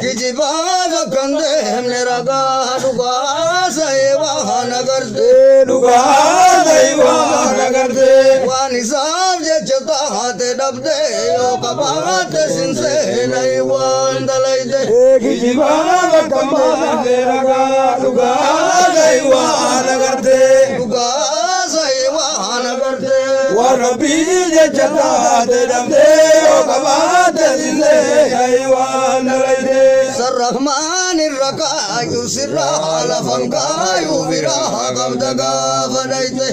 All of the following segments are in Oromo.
Kijibaga kande मेरा गालुगा सेवा नगर दे लुगा सेवा नगर दे वानी साब जे चता हाथे डब दे ओ कबात सिंसे नहीं वांदलाई दे किजिबागा कम्मा तेरा गालुगा सेवा नगर दे लुगा सेवा नगर दे वरबी जे चता हाथे डब दे ओ कबात सिंसे नहीं वांदलाई दे Rahman Rakayu Sirala Fangayu Viraha Gamdaga Vanaite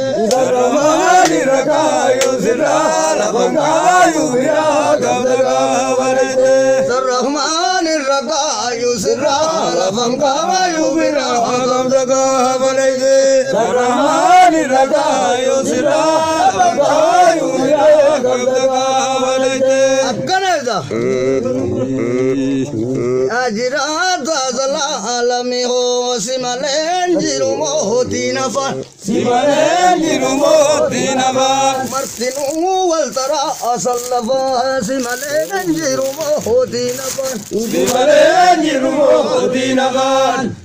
Rahman Rakayu Sirala Fangayu Viraha Gamdaga Vanaite Rahman Rakayu Sirala Fangayu Viraha Gamdaga Vanaite Rahman Rakayu Sirala Fangayu Viraha Gamdaga Vanaite Akkanada Ajirata Zalami ho Simalen Jirumoti Nafa Simalen Jirumoti Nafa Martinu Waltara Asalafa Simalen Jirumoti Nafa Simalen Jirumoti Nafa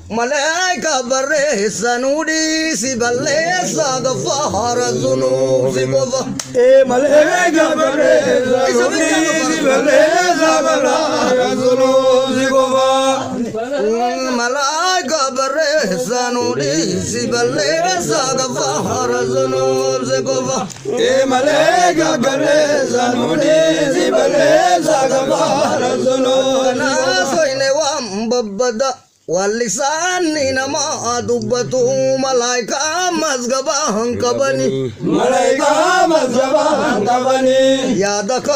Malaika Barre Sanudi Siballe Sagafahara Zunu Zibova Malaika Barre Sanudi Siballe Sagafahara Zunu Zibova Malaika Barre Sanudi Siballe Sagafahara Zunu Zibova Malaika Barre Sanudi Siballe Sagafahara Zunu Zibova Soine Wam Babada Walisani nama dubbatu malaika mazgaba hankabani malaika mazgaba hankabani yadaka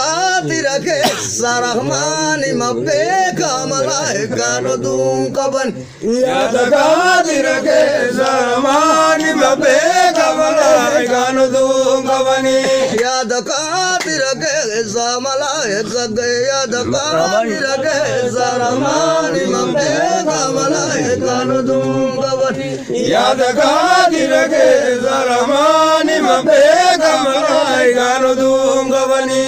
tirake sarahmani mabbe ka malaika nodun kaban yadaka tirake sarahmani mabbe ka malaika nodun kabani yadaka tirake sa malaika yadaka tirake sarahmani mabbe ka malaika nodun kabani yadaka tirake sarahmani mabbe ka malaika nodun kabani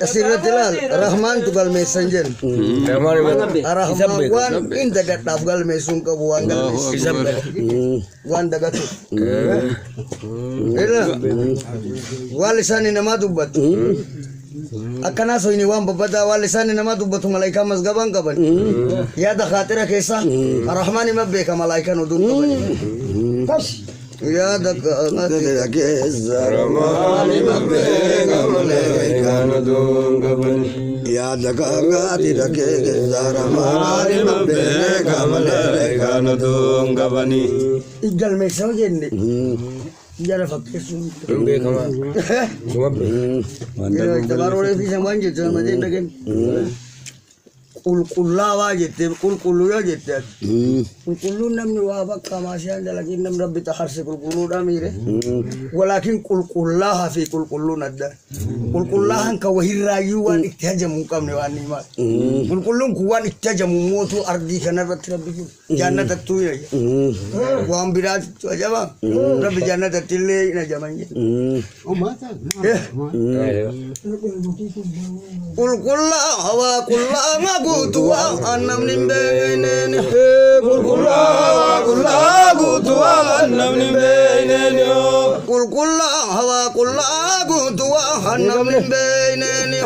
Siratilal Rahman tugal messenger Rahman wan inda gataf gal mesung ka buang gal wan dagat walisani nama tubat akana so ini wan babada walisani nama tubat malaika masgaban kaban ya da khatira kesa Rahman mabbe ka malaika nudun kaban ya da kesa Rahman mabbe ka malaika nudun kaban ya da khatira kesa Rahman mabbe ka malaika nudun kabani igal mesau jenne jara fakir sun be kama tabar oleh bisa manjat sama dia nagen kulkullawa jette kulkullu ya jette kulkullu namni wa bakka masya anda lagi nam rabbi taharsi kulkullu damire walakin kulkullaha fi kulkullu nadda kulkullahan ka wahirayu wan ihtajamu kamne wan nima kulkullun kuwan ihtajamu motu ardi kana rabbi jannat tu ya wa ambirat ajaba rabbi jannat tille ina jamanje oh mata kulkullaha wa kullaha Tua anam nimbe nene kulkula tua anam nimbe nene kulkula hawa kula tua anam nimbe nene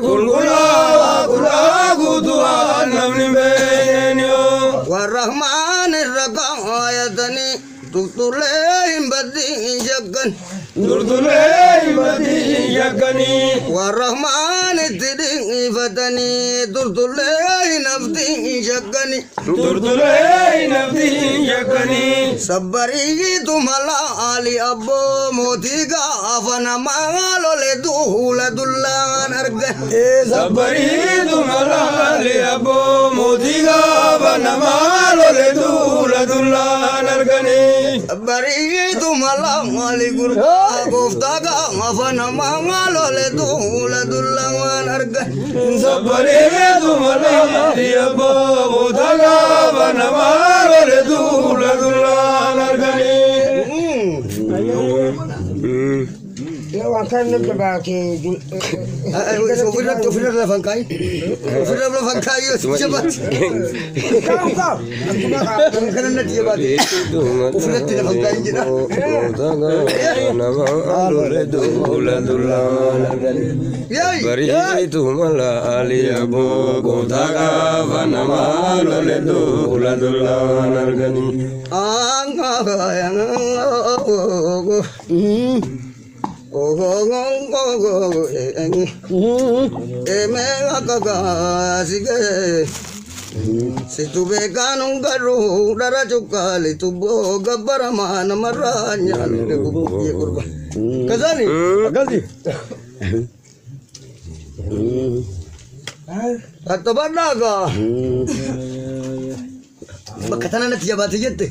kulkula tua anam nimbe nene warahman rakayatani tutule imbadi jagan turtule imbadi jagani warahman tiding ifatani turtule nafdi jagani turtule nafdi jagani sabari tumala ali abbo motiga afana malo le dula dullan arga sabari tumala ali abbo motiga afana malo le dullan argani sabari tumala ali gurga goftaga afana malo le dullan arga sabari tumala ali abbo motiga afana malo le dullan argani Akan nagkabaki. Ufirra lafan kai. Ufirra lafan kai cepat. Kau. Kan nanti cepat. Ufirra lafan kai jina. Yai. Bari itu malah aliabu kotaga vanama loledu uladullah nargani. Si tu bekan un garu dara cukali tu bo gabara mana maranya le buku ye kurba kazani gazi atau banaga bakatana na tiya bati jette